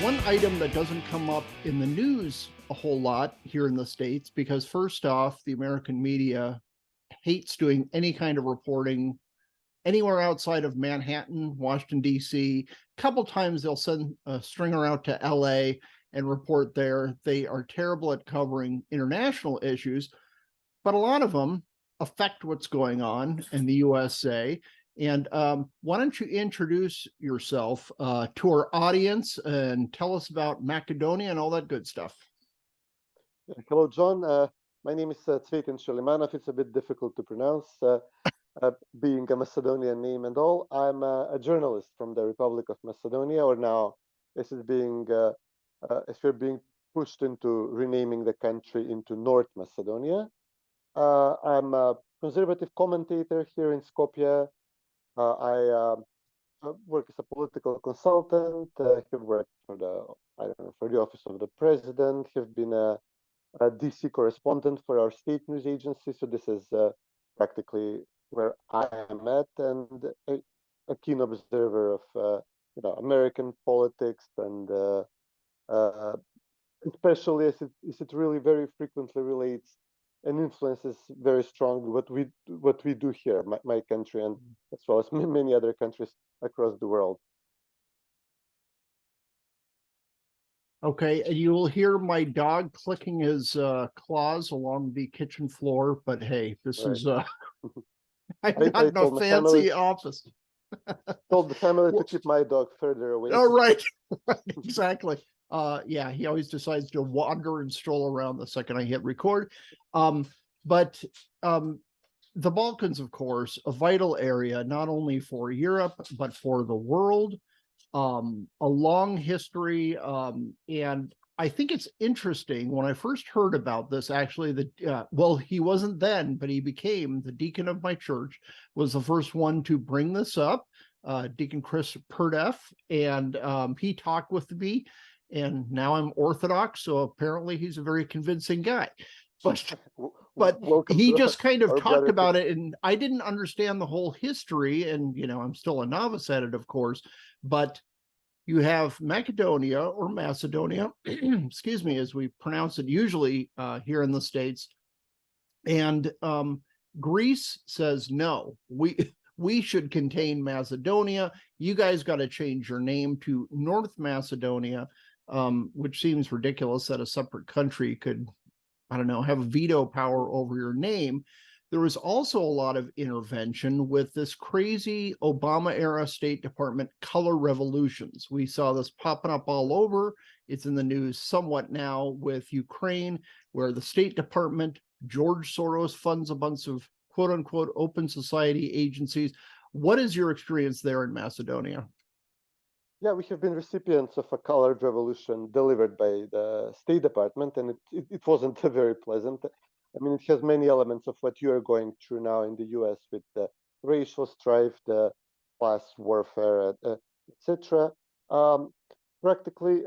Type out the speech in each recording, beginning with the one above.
one item that doesn't come up in the news a whole lot here in the States, because first off, the American media hates doing any kind of reporting anywhere outside of Manhattan, Washington, D.C. A couple times they'll send a stringer out to L.A. and report there. They are terrible at covering international issues, but a lot of them affect what's going on in the USA. And why don't you introduce yourself to our audience and tell us about Macedonia and all that good stuff? Hello, John. My name is Cvetin Chilimanov. It's a bit difficult to pronounce, being a Macedonian name and all. I'm a journalist from the Republic of Macedonia, or now as we're being pushed into renaming the country into North Macedonia. I'm a conservative commentator here in Skopje. I work as a political consultant. Have worked for the office of the president. Have been a DC correspondent for our state news agency. So this is practically where I am at, and a keen observer of American politics, and especially as it really very frequently relates and influences very strongly what we do here, my country, and as well as many other countries across the world. Okay, and you will hear my dog clicking his claws along the kitchen floor, but hey, this is I'm not in a fancy office. Told the family to keep my dog further away. Oh, right. Exactly. Yeah, he always decides to wander and stroll around the second I hit record. But the Balkans, of course, a vital area, not only for Europe, but for the world. A long history. And I think it's interesting when I first heard about this, actually, well, he wasn't then, but he became the deacon of my church, was the first one to bring this up, Deacon Chris Purdef, and he talked with me, and now I'm Orthodox, so apparently he's a very convincing guy. But he just kind of talked about it, and I didn't understand the whole history, and I'm still a novice at it, of course, but you have Macedonia, or Macedonia, excuse me, as we pronounce it usually here in the States, and Greece says, no, we should contain Macedonia. You guys got to change your name to North Macedonia, which seems ridiculous that a separate country could, I don't know, have veto power over your name. There was also a lot of intervention with this crazy Obama-era State Department color revolutions. We saw this popping up all over. It's in the news somewhat now with Ukraine, where the State Department, George Soros funds a bunch of quote-unquote open society agencies. What is your experience there in Macedonia? Yeah, we have been recipients of a colored revolution delivered by the State Department, and it wasn't very pleasant. I mean, it has many elements of what you are going through now in the US with the racial strife, the class warfare, etc. Practically,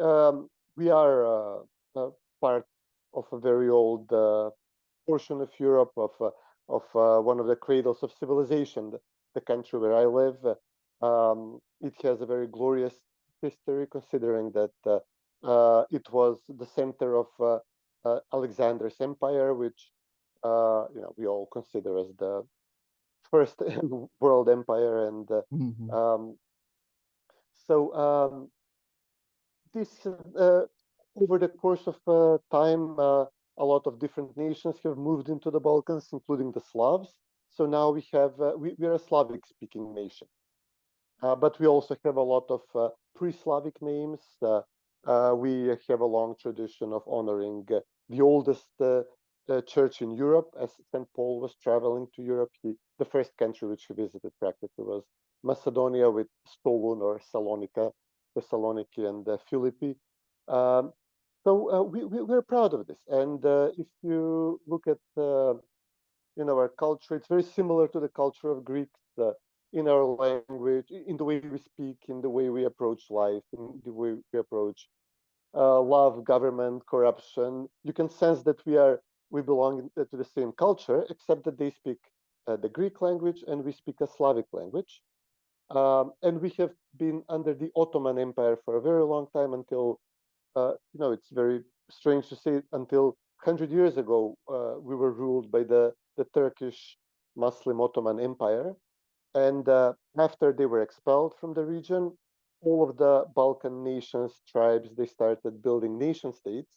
we are part of a very old portion of Europe, of one of the cradles of civilization, the country where I live. It has a very glorious history, considering that it was the center of Alexander's empire, which we all consider as the first world empire, and so this over the course of time, a lot of different nations have moved into the Balkans, including the Slavs. So now we have we are a Slavic-speaking nation, but we also have a lot of pre-Slavic names. We have a long tradition of honoring the oldest church in Europe. As St. Paul was traveling to Europe, the first country which he visited practically was Macedonia, with Solun or Salonika, Thessaloniki, and Philippi. So we're proud of this. And if you look at our culture, it's very similar to the culture of Greeks, in our language, in the way we speak, in the way we approach life, in the way we approach love, government, corruption. You can sense that we belong to the same culture, except that they speak the Greek language and we speak a Slavic language. And we have been under the Ottoman Empire for a very long time until, it's very strange to say, until 100 years ago, we were ruled by the Turkish Muslim Ottoman Empire. And after they were expelled from the region, all of the Balkan nations, tribes, they started building nation states.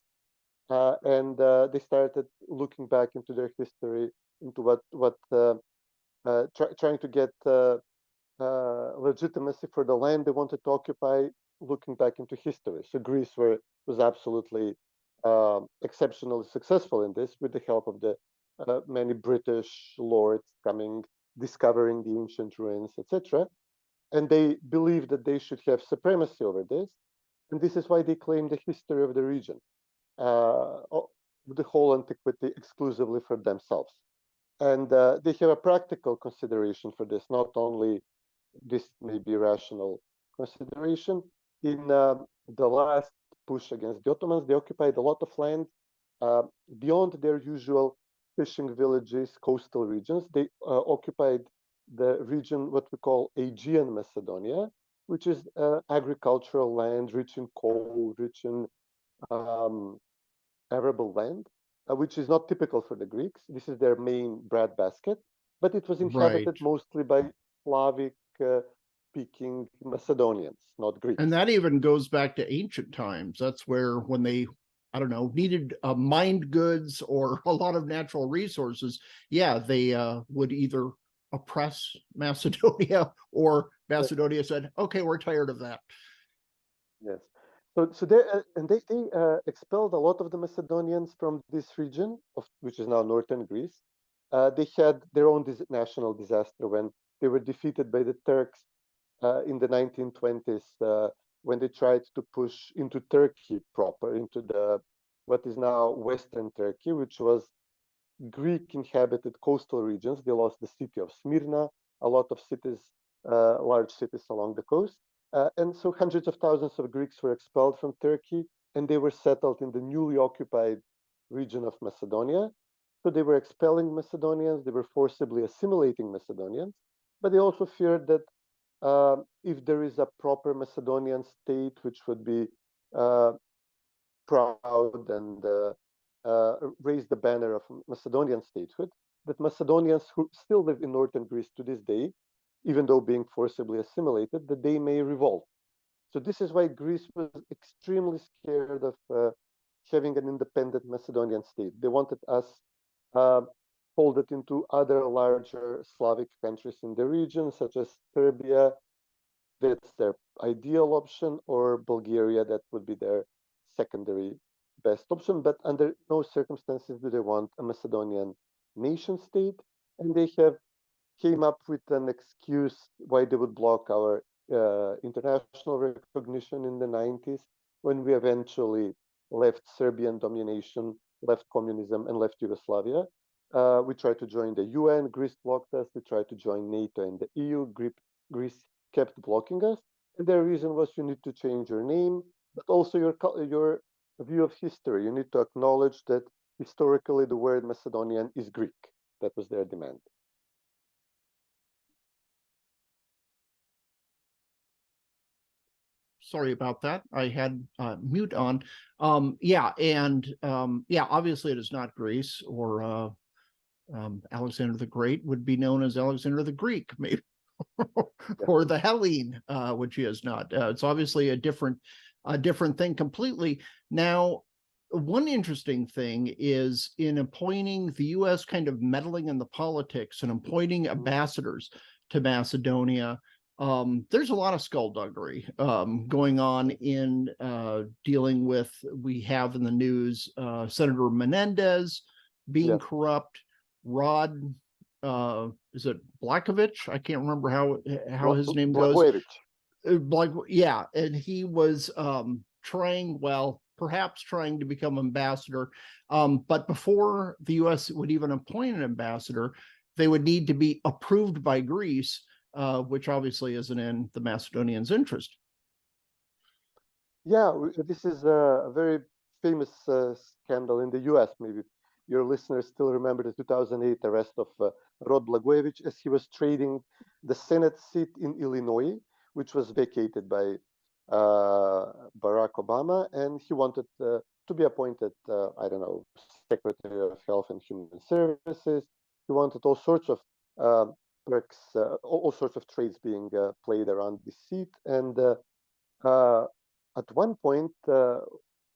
And they started looking back into their history, into trying to get legitimacy for the land they wanted to occupy, looking back into history. So Greece was absolutely exceptionally successful in this, with the help of the many British lords coming, discovering the ancient ruins, etc. And they believed that they should have supremacy over this. And this is why they claim the history of the region, the whole antiquity, exclusively for themselves. And they have a practical consideration for this, not only this may be rational consideration. In the last push against the Ottomans, they occupied a lot of land beyond their usual fishing villages, coastal regions. They occupied the region, what we call Aegean Macedonia, which is agricultural land, rich in coal, rich in arable land, which is not typical for the Greeks. This is their main breadbasket, but it was inhabited mostly by Slavic speaking Macedonians, not Greeks. And that even goes back to ancient times. That's where, when they, I don't know, needed mined goods or a lot of natural resources, yeah, they would either oppress Macedonia, or Macedonia said, okay, we're tired of that. Yes. So they expelled a lot of the Macedonians from this region, which is now northern Greece. They had their own national disaster when they were defeated by the Turks in the 1920s, when they tried to push into Turkey proper, into what is now Western Turkey, which was Greek-inhabited coastal regions. They lost the city of Smyrna, a lot of cities, large cities along the coast. And so hundreds of thousands of Greeks were expelled from Turkey, and they were settled in the newly occupied region of Macedonia. So they were expelling Macedonians, they were forcibly assimilating Macedonians, but they also feared that if there is a proper Macedonian state, which would be proud and raise the banner of Macedonian statehood, that Macedonians who still live in northern Greece to this day, even though being forcibly assimilated, that they may revolt. So this is why Greece was extremely scared of having an independent Macedonian state. They wanted us folded into other larger Slavic countries in the region, such as Serbia. That's their ideal option, or Bulgaria, that would be their secondary best option. But under no circumstances do they want a Macedonian nation state. And they came up with an excuse why they would block our international recognition in the 90s, when we eventually left Serbian domination, left communism, and left Yugoslavia. We tried to join the UN. Greece blocked us. We tried to join NATO and the EU. Greece kept blocking us. And their reason was, you need to change your name, but also your view of history. You need to acknowledge that historically the word Macedonian is Greek. That was their demand. Sorry about that. I had mute on. Yeah, obviously it is not Greece, or Alexander the Great would be known as Alexander the Greek, maybe, or the Hellene, which he is not. It's obviously a different thing completely. Now, one interesting thing is, in appointing the U.S. kind of meddling in the politics and appointing ambassadors to Macedonia, there's a lot of skullduggery going on in dealing with, we have in the news, Senator Menendez being corrupt, Rod, is it Blagojevich? I can't remember how his name goes. Yeah, and he was perhaps trying to become ambassador. But before the U.S. would even appoint an ambassador, they would need to be approved by Greece, which obviously isn't in the Macedonians' interest. Yeah, this is a very famous scandal in the U.S. maybe. your listeners still remember the 2008 arrest of Rod Blagojevich as he was trading the Senate seat in Illinois, which was vacated by Barack Obama, and he wanted to be appointed, I don't know, Secretary of Health and Human Services. He wanted all sorts of perks, all sorts of trades being played around this seat. And at one point,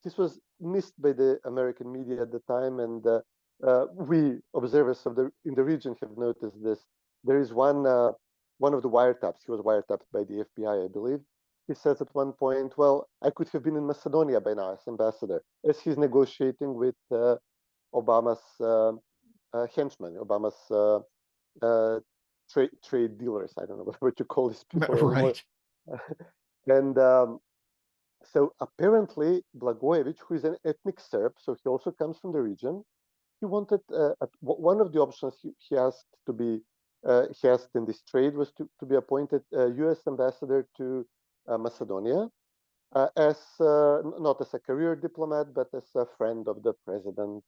this was missed by the American media at the time, and we observers in the region have noticed this. There is one of the wiretaps. He was wiretapped by the FBI, I believe. He says at one point, "Well, I could have been in Macedonia by now as ambassador," as he's negotiating with Obama's henchmen, Obama's trade dealers. I don't know what you call these people anymore. Right. And so apparently Blagojevich, who is an ethnic Serb, so he also comes from the region, he wanted one of the options he asked to be he asked in this trade was to be appointed U.S. ambassador to Macedonia, as not as a career diplomat, but as a friend of the president,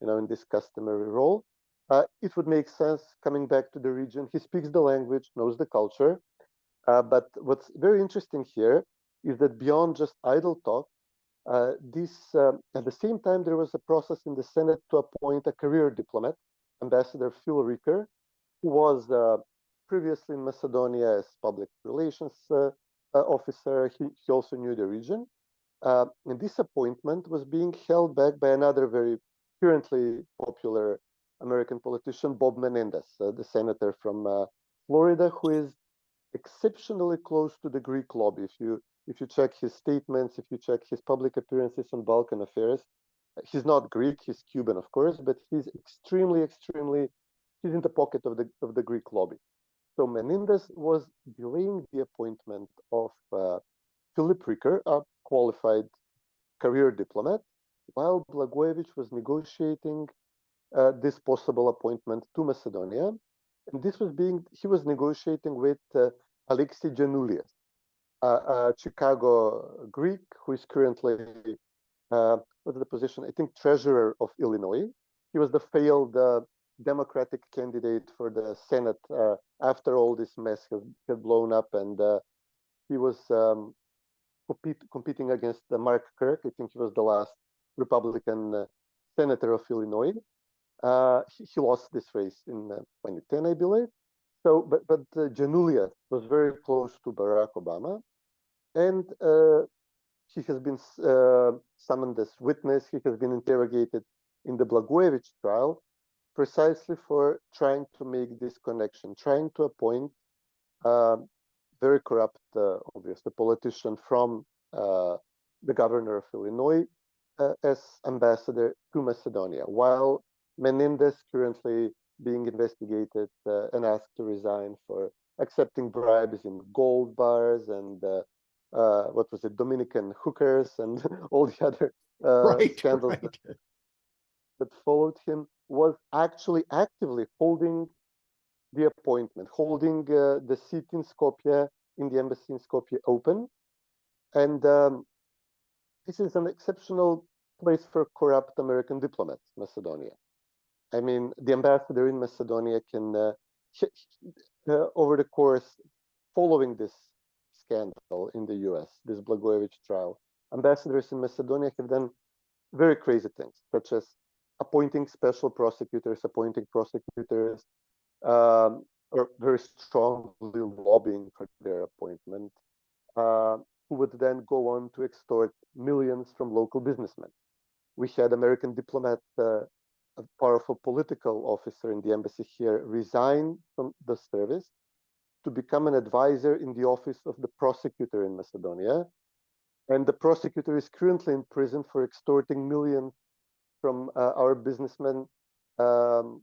in this customary role. It would make sense coming back to the region. He speaks the language, knows the culture. But what's very interesting here is that beyond just idle talk, at the same time, there was a process in the Senate to appoint a career diplomat, Ambassador Phil Ricker, who was previously in Macedonia as public relations officer. He also knew the region. And this appointment was being held back by another very currently popular American politician, Bob Menendez, the senator from Florida, who is exceptionally close to the Greek lobby. If you check his statements, if you check his public appearances on Balkan affairs, he's not Greek, he's Cuban, of course, but he's extremely, he's in the pocket of the Greek lobby. So Menendez was delaying the appointment of Philip Ricker, a qualified career diplomat, while Blagojevich was negotiating this possible appointment to Macedonia. And he was negotiating with Alexei Janulias, a Chicago Greek who is currently, what's the position? I think treasurer of Illinois. He was the failed Democratic candidate for the Senate after all this mess had blown up, and he was competing against Mark Kirk. I think he was the last Republican senator of Illinois. He lost this race in 2010, I believe. So, but Janulias was very close to Barack Obama, and he has been summoned as witness. He has been interrogated in the Blagojevich trial, precisely for trying to make this connection, trying to appoint very corrupt, obviously, politician from the governor of Illinois as ambassador to Macedonia, while Menendez currently being investigated and asked to resign for accepting bribes in gold bars and what was it, Dominican hookers and all the other scandals that followed him, was actually actively holding the appointment, holding the seat in Skopje, in the embassy in Skopje, open. And this is an exceptional place for corrupt American diplomats, Macedonia. I mean, the ambassador in Macedonia can, over the course following this scandal in the US, this Blagojevich trial, ambassadors in Macedonia have done very crazy things, such as appointing special prosecutors, or very strongly lobbying for their appointment, who would then go on to extort millions from local businessmen. We had American diplomat, a powerful political officer in the embassy here, resign from the service to become an advisor in the office of the prosecutor in Macedonia. And the prosecutor is currently in prison for extorting millions from our businessmen to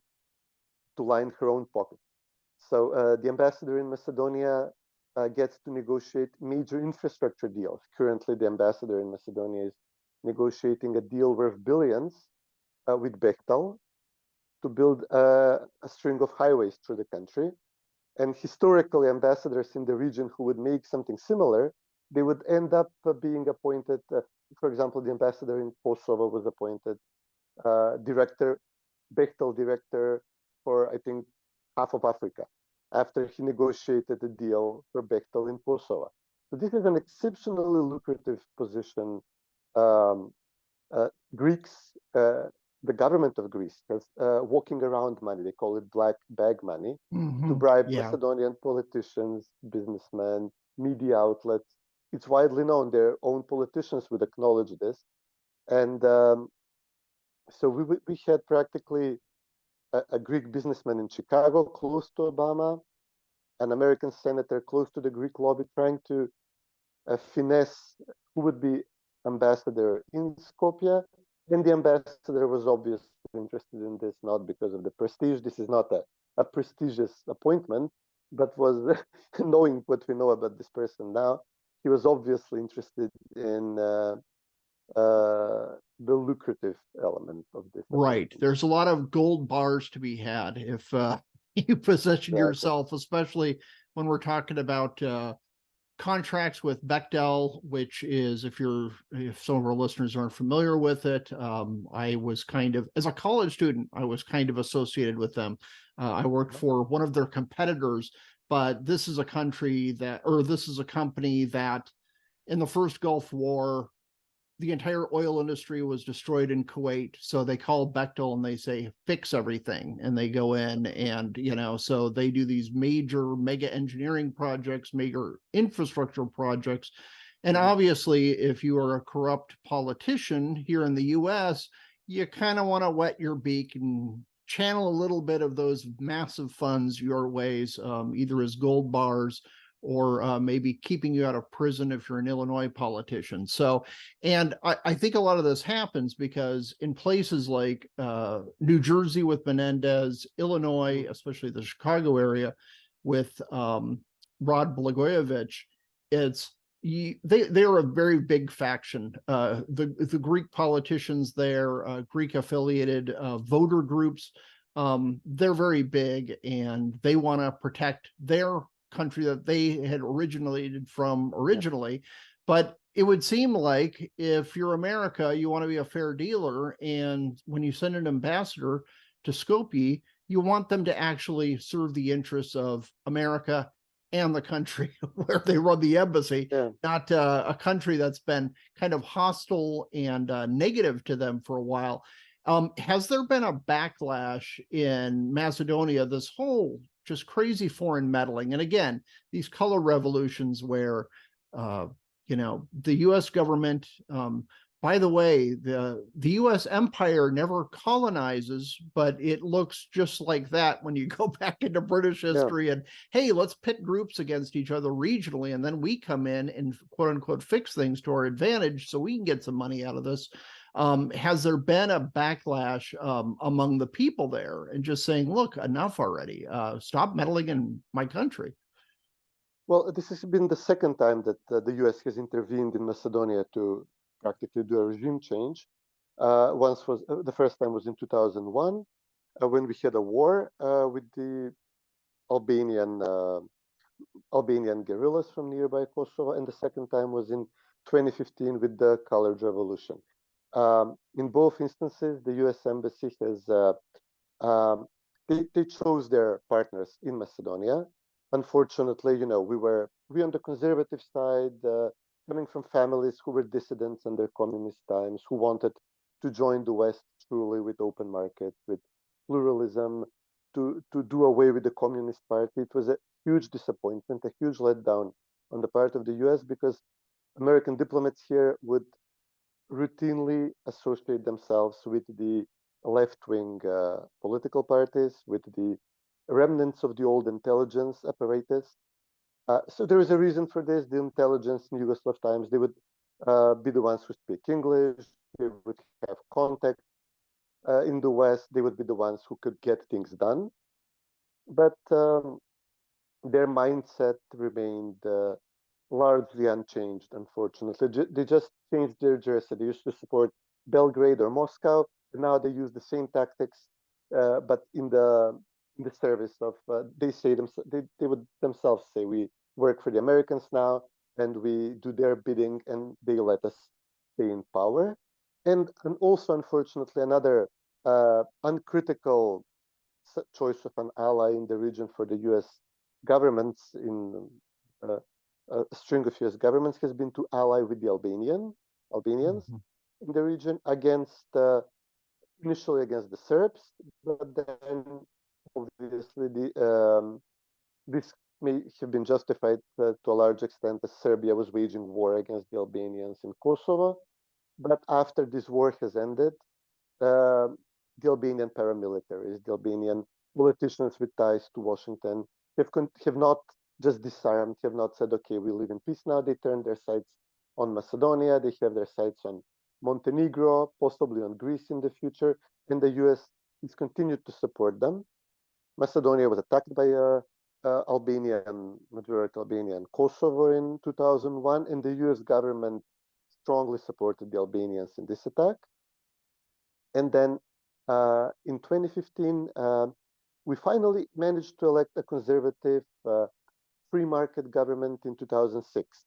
line her own pocket. So the ambassador in Macedonia gets to negotiate major infrastructure deals. Currently, the ambassador in Macedonia is negotiating a deal worth billions with Bechtel to build a string of highways through the country. And historically, ambassadors in the region who would make something similar, they would end up being appointed. For example, the ambassador in Kosovo was appointed director, Bechtel director for, I think, half of Africa, after he negotiated a deal for Bechtel in Kosovo. So this is an exceptionally lucrative position. Greeks, the government of Greece has walking around money. They call it black bag money to bribe Macedonian politicians, businessmen, media outlets. It's widely known. Their own politicians would acknowledge this. And so we had practically a Greek businessman in Chicago close to Obama, an American senator close to the Greek lobby trying to finesse who would be ambassador in Skopje. And the ambassador was obviously interested in this, not because of the prestige. This is not a prestigious appointment, but was knowing what we know about this person now, he was obviously interested in the lucrative element of this. Right. There's a lot of gold bars to be had if you position yourself, especially when we're talking about contracts with Bechtel, which is, if some of our listeners aren't familiar with it, I was kind of, as a college student, I was kind of associated with them. I worked for one of their competitors, but this is a company that in the first Gulf War, the entire oil industry was destroyed in Kuwait. So they call Bechtel and they say, fix everything. And they go in and, so they do these mega engineering projects, major infrastructure projects. And obviously, if you are a corrupt politician here in the US, you kind of want to wet your beak and channel a little bit of those massive funds your ways, either as gold bars or maybe keeping you out of prison if you're an Illinois politician. So, and I think a lot of this happens because in places like New Jersey with Menendez, Illinois, especially the Chicago area with Rod Blagojevich, they are a very big faction. The Greek politicians there, Greek affiliated voter groups, they're very big and they want to protect their country that they had originated from originally. But it would seem like if you're America, you want to be a fair dealer. And when you send an ambassador to Skopje, you want them to actually serve the interests of America and the country where they run the embassy, not a country that's been kind of hostile and negative to them for a while. Has there been a backlash in Macedonia, this whole just crazy foreign meddling? And again, these color revolutions where, the U.S. government, by the way, the U.S. empire never colonizes, but it looks just like that when you go back into British history and, hey, let's pit groups against each other regionally, and then we come in and quote unquote fix things to our advantage so we can get some money out of this. Has there been a backlash among the people there and just saying, look, enough already, stop meddling in my country? Well, this has been the second time that the U.S. has intervened in Macedonia to practically do a regime change. The first time was in 2001 when we had a war with the Albanian guerrillas from nearby Kosovo, and the second time was in 2015 with the Colored Revolution. In both instances, the U.S. embassy has they chose their partners in Macedonia. Unfortunately, we on the conservative side, coming from families who were dissidents under communist times, who wanted to join the West truly with open market, with pluralism, to do away with the Communist Party. It was a huge disappointment, a huge letdown on the part of the U.S. because American diplomats here would routinely associate themselves with the left-wing political parties, with the remnants of the old intelligence apparatus. So there is a reason for this. The intelligence in Yugoslav times, they would be the ones who speak English, they would have contact in the West, they would be the ones who could get things done. But their mindset remained largely unchanged, unfortunately. They just changed their jersey. They used to support Belgrade or Moscow, and now they use the same tactics, but in the service of they would themselves say, we work for the Americans now, and we do their bidding, and they let us stay in power. and also, unfortunately, another uncritical choice of an ally in the region for the U.S. governments in a string of U.S. governments has been to ally with the Albanians in the region against initially against the Serbs, but then obviously this may have been justified to a large extent as Serbia was waging war against the Albanians in Kosovo. But after this war has ended, the Albanian paramilitaries, the Albanian politicians with ties to Washington have not just disarmed, have not said, okay, we live in peace now. They turned their sights on Macedonia. They have their sights on Montenegro, possibly on Greece in the future, and the US has continued to support them. Macedonia was attacked by majority Albania and Kosovo in 2001, and the US government strongly supported the Albanians in this attack. And then in 2015, we finally managed to elect a conservative free market government in 2006.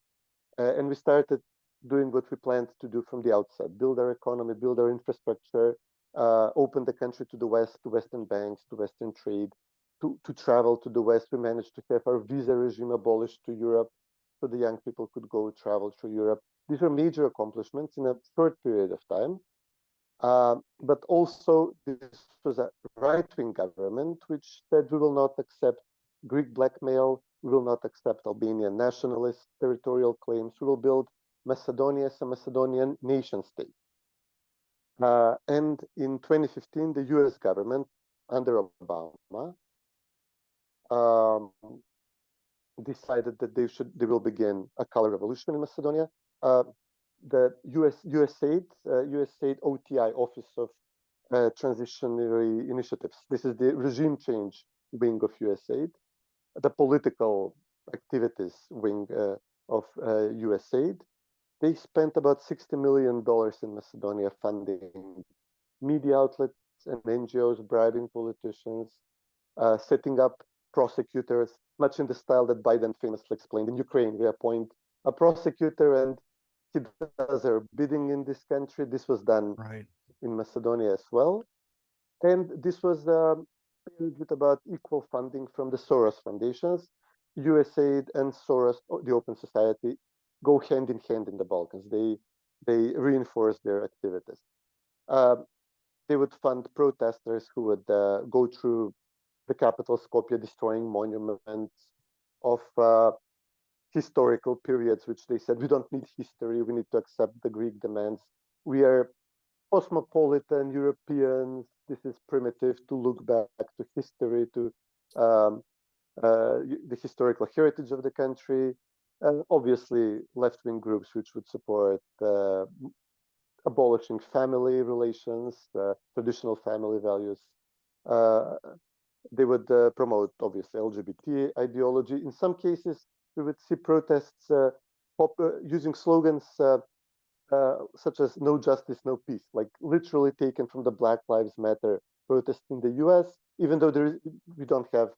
And we started doing what we planned to do from the outset, build our economy, build our infrastructure, open the country to the West, to Western banks, to Western trade, to travel to the West. We managed to have our visa regime abolished to Europe so the young people could go travel through Europe. These were major accomplishments in a short period of time. But also, this was a right-wing government which said we will not accept Greek blackmail, we will not accept Albanian nationalist territorial claims, we will build Macedonia as a Macedonian nation state. And in 2015, the US government under Obama decided that they will begin a color revolution in Macedonia. The USAID OTI, Office of Transitionary Initiatives. This is the regime change wing of USAID, the political activities wing of USAID. They spent about $60 million in Macedonia funding media outlets and NGOs, bribing politicians, setting up prosecutors, much in the style that Biden famously explained. In Ukraine, we appoint a prosecutor and he does our bidding in this country. This was done in Macedonia as well. And this was with about equal funding from the Soros foundations. USAID and Soros, the Open Society, go hand in hand in the Balkans. They reinforce their activities. They would fund protesters who would go through the capital Skopje, destroying monuments of historical periods, which they said, we don't need history, we need to accept the Greek demands. We are cosmopolitan Europeans. This is primitive to look back to history, to the historical heritage of the country. Obviously, left-wing groups which would support abolishing family relations, traditional family values. They would promote, obviously, LGBT ideology. In some cases, we would see protests using slogans such as "No justice, no peace," like literally taken from the Black Lives Matter protest in the U.S. Even though we don't have,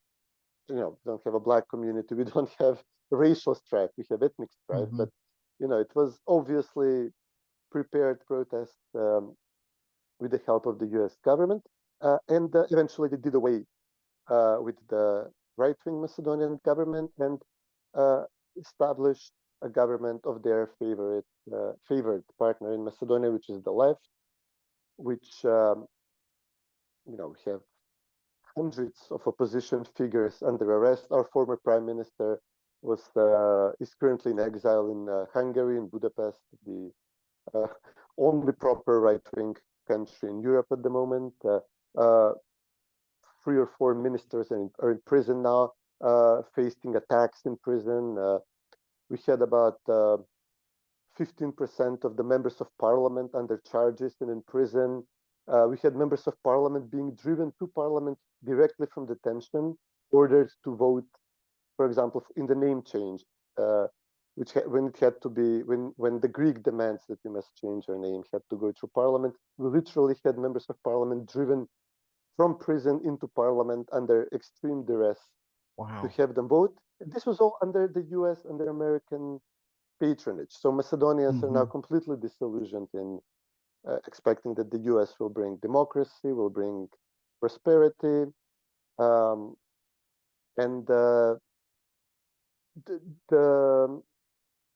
we don't have a black community, we don't have racial strife, we have ethnic strife, but it was obviously prepared protest with the help of the U.S. government, and eventually they did away with the right-wing Macedonian government and established a government of their favored partner in Macedonia, which is the left, which have hundreds of opposition figures under arrest. Our former prime minister is currently in exile in Hungary, in Budapest, the only proper right-wing country in Europe at the moment. 3 or 4 ministers are in prison now, facing attacks in prison. We had about 15% of the members of parliament under charges and in prison. We had members of parliament being driven to parliament directly from detention, ordered to vote, for example, in the name change, when the Greek demands that we must change our name had to go through parliament. We literally had members of parliament driven from prison into parliament under extreme duress to have them vote. This was all under the US, under American patronage. So Macedonians are now completely disillusioned in expecting that the US will bring democracy, will bring prosperity, and the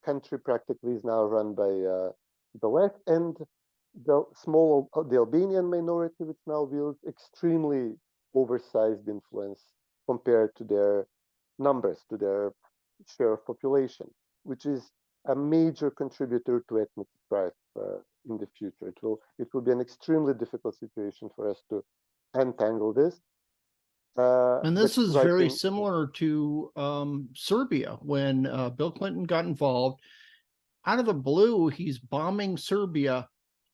country practically is now run by the left, and the Albanian minority, which now wields extremely oversized influence compared to their numbers, to their share of population, which is a major contributor to ethnic strife in the future. It will be an extremely difficult situation for us to untangle this. And But this is right very in, similar to Serbia when Bill Clinton got involved. Out of the blue, he's bombing Serbia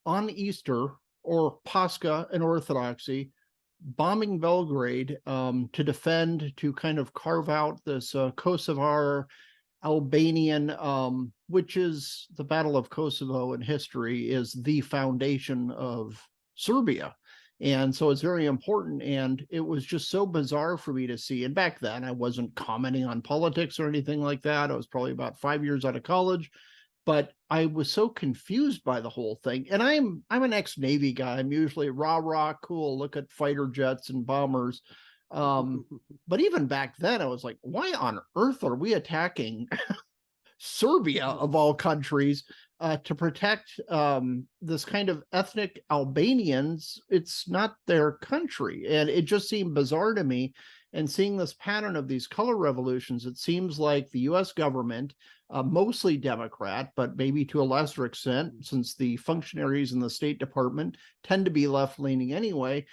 on Easter or Pascha in Orthodoxy, bombing Belgrade to defend, to kind of carve out this Kosovar Albanian, which is the Battle of Kosovo in history, is the foundation of Serbia. And so it's very important. And it was just so bizarre for me to see. And back then, I wasn't commenting on politics or anything like that. I was probably about 5 years out of college. But I was so confused by the whole thing. And I'm an ex-Navy guy. I'm usually rah, cool, look at fighter jets and bombers. But even back then, I was like, why on earth are we attacking Serbia, of all countries, to protect this kind of ethnic Albanians? It's not their country. And it just seemed bizarre to me. And seeing this pattern of these color revolutions, it seems like the US government, mostly Democrat, but maybe to a lesser extent, since the functionaries in the State Department tend to be left-leaning anyway,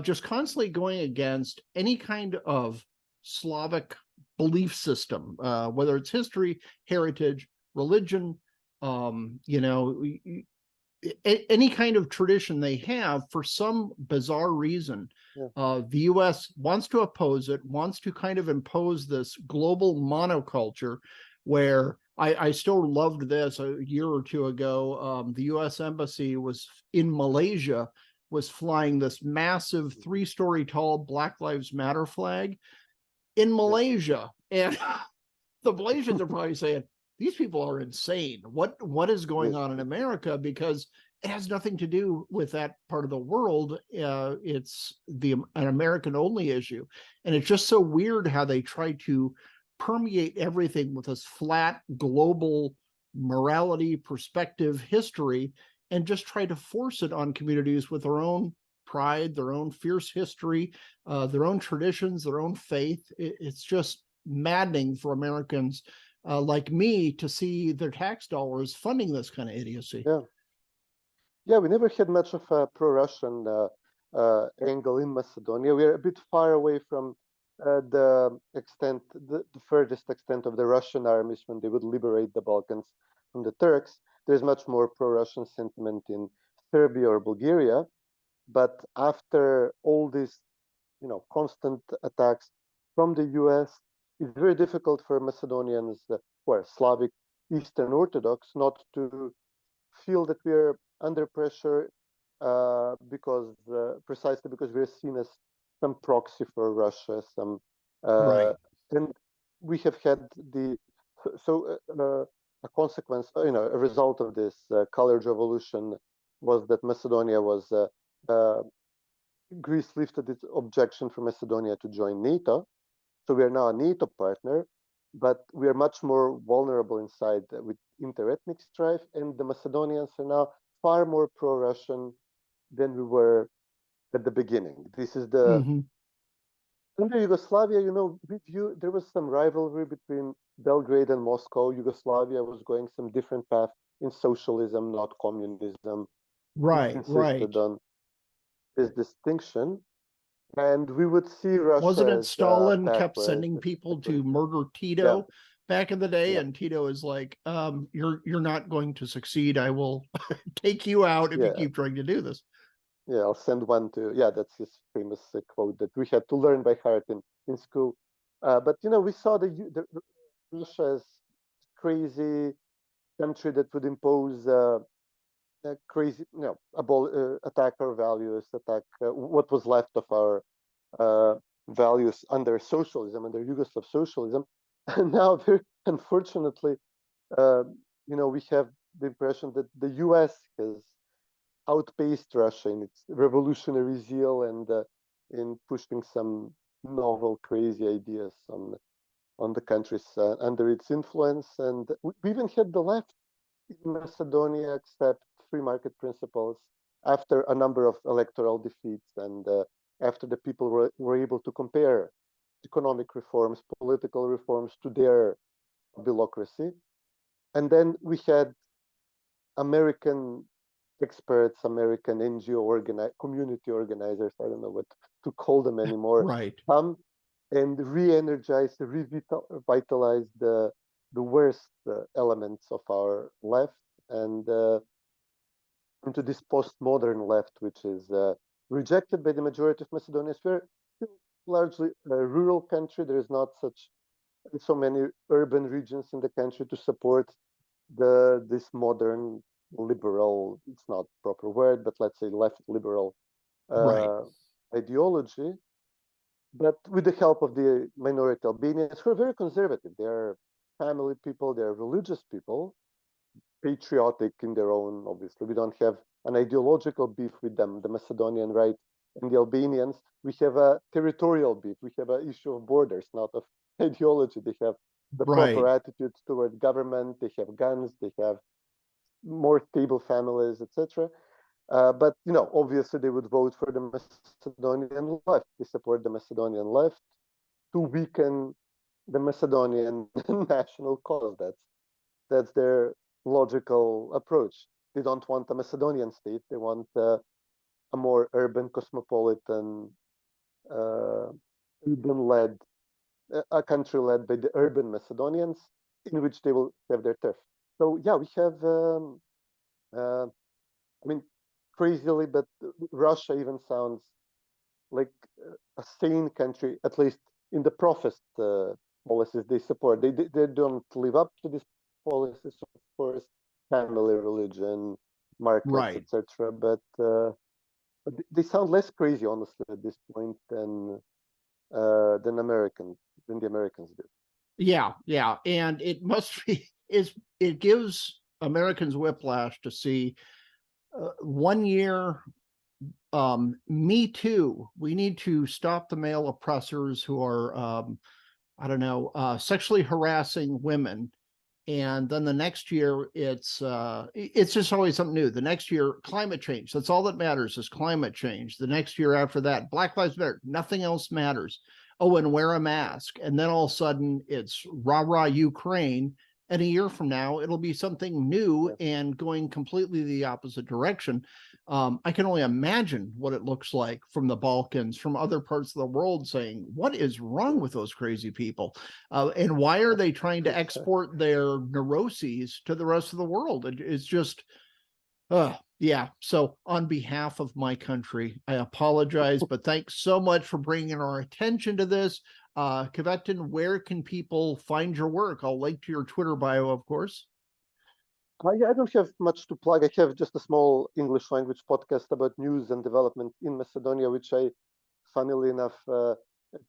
just constantly going against any kind of Slavic belief system, whether it's history, heritage, religion, any kind of tradition they have. For some bizarre reason, the US wants to oppose it, wants to kind of impose this global monoculture where I still loved this a year or two ago. The US Embassy was in Malaysia, was flying this massive 3-story tall Black Lives Matter flag in Malaysia. And the Malaysians are probably saying, these people are insane. What is going on in America? Because it has nothing to do with that part of the world. It's an American only issue. And it's just so weird how they try to permeate everything with this flat global morality, perspective, history, and just try to force it on communities with their own pride, their own fierce history, their own traditions, their own faith. It's just maddening for Americans like me to see their tax dollars funding this kind of idiocy. Yeah, we never had much of a pro-Russian angle in Macedonia. We're a bit far away from the furthest extent of the Russian armies when they would liberate the Balkans from the Turks. There's much more pro-Russian sentiment in Serbia or Bulgaria. But after all these, constant attacks from the US, it's very difficult for Macedonians who are Slavic Eastern Orthodox not to feel that we're under pressure precisely because we're seen as some proxy for Russia, and we have had a consequence, a result of this color revolution was that Macedonia was Greece lifted its objection for Macedonia to join NATO. So we are now a NATO partner, but we are much more vulnerable inside with interethnic strife, and the Macedonians are now far more pro-Russian than we were at the beginning. This is under Yugoslavia, there was some rivalry between Belgrade and Moscow. Yugoslavia was going some different path in socialism, not communism. Insisted on this distinction. And we would see Russia. Wasn't it Stalin kept backward. sending people to murder Tito back in the day? And Tito is like, you're not going to succeed. I will take you out if you keep trying to do this. Yeah, I'll send one to, that's his famous quote that we had to learn by heart in school. But, we saw the Russia as crazy country that would impose crazy, attack our values, attack what was left of our values under socialism, under Yugoslav socialism. And now, unfortunately, we have the impression that the US has outpaced Russia in its revolutionary zeal and in pushing some novel, crazy ideas on the countries under its influence. And we even had the left in Macedonia accept free market principles after a number of electoral defeats and after the people were able to compare economic reforms, political reforms to their bureaucracy. And then we had American experts, American NGO community organizers, I don't know what to call them anymore, Right. come and re-energize, revitalize the worst elements of our left and into this postmodern left, which is rejected by the majority of Macedonians. We're still largely a rural country. There is not so many urban regions in the country to support this modern liberal, it's not proper word, but let's say left liberal ideology. But with the help of the minority Albanians, who are very conservative, they're family people, they're religious people, patriotic in their own, obviously. We don't have an ideological beef with them, the Macedonian right and the Albanians. We have a territorial beef. We have an issue of borders, not of ideology. They have the proper attitude toward government. They have guns. They have more stable families, etc. But obviously they would vote for the Macedonian left. They support the Macedonian left to weaken the Macedonian national cause. That's their logical approach. They don't want a Macedonian state. They want a more urban, cosmopolitan, urban-led, a country led by the urban Macedonians, in which they will have their turf. So yeah, we have, crazily, but Russia even sounds like a sane country, at least in the professed policies they support. They don't live up to these policies, of course, family, religion, markets, etc. But they sound less crazy, honestly, at this point than the Americans do. Yeah, and it must be it gives Americans whiplash to see 1 year. Me too. We need to stop the male oppressors who are, sexually harassing women. And then the next year, it's just always something new. The next year, climate change. That's all that matters is climate change. The next year after that, Black Lives Matter. Nothing else matters. Oh, and wear a mask. And then all of a sudden, it's rah-rah Ukraine. And a year from now, it'll be something new and going completely the opposite direction. I can only imagine what it looks like from the Balkans, from other parts of the world saying, what is wrong with those crazy people? And why are they trying to export their neuroses to the rest of the world? It's just, yeah. So on behalf of my country, I apologize, but thanks so much for bringing our attention to this. Cvetin, where can people find your work? I'll link to your Twitter bio, of course. I don't have much to plug. I have just a small English language podcast about news and development in Macedonia, which I, funnily enough,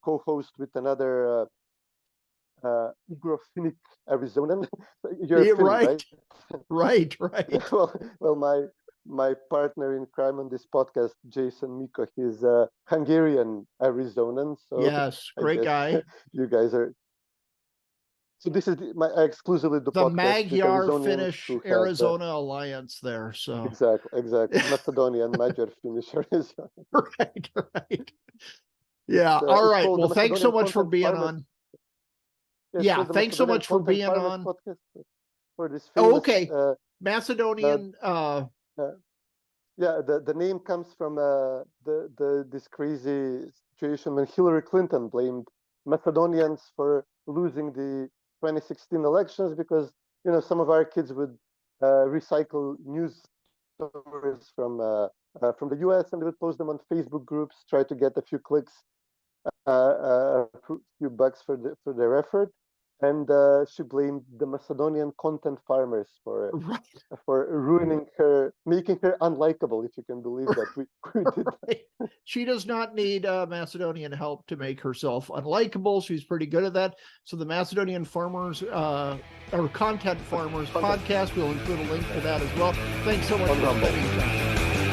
co-host with another Ugrophonic Arizonan. You're Finnish, right? Right. Well, my partner in crime on this podcast, Jason Miko, he's a Hungarian Arizonan. So yes, great guy. You guys are. So this is my exclusively the podcast Magyar Finnish Arizona alliance there. So exactly. Macedonian Magyar Finnish Arizona. Right. Yeah. All right. Well, thanks so much for being on. Yeah, thanks so much for being on. For this famous, okay. Macedonian. Yeah, the name comes from this crazy situation when Hillary Clinton blamed Macedonians for losing the 2016 elections because some of our kids would recycle news stories from the US and they would post them on Facebook groups, try to get a few clicks, a few bucks for their effort. And she blamed the Macedonian Content Farmers for ruining her, making her unlikable, if you can believe that. We did that. She does not need Macedonian help to make herself unlikable. She's pretty good at that. So the Macedonian Farmers, or Content Farmers podcast, we'll include a link to that as well. Thanks so much for spending time.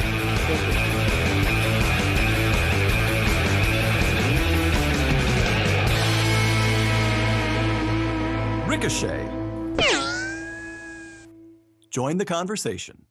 Ricochet. Join the conversation.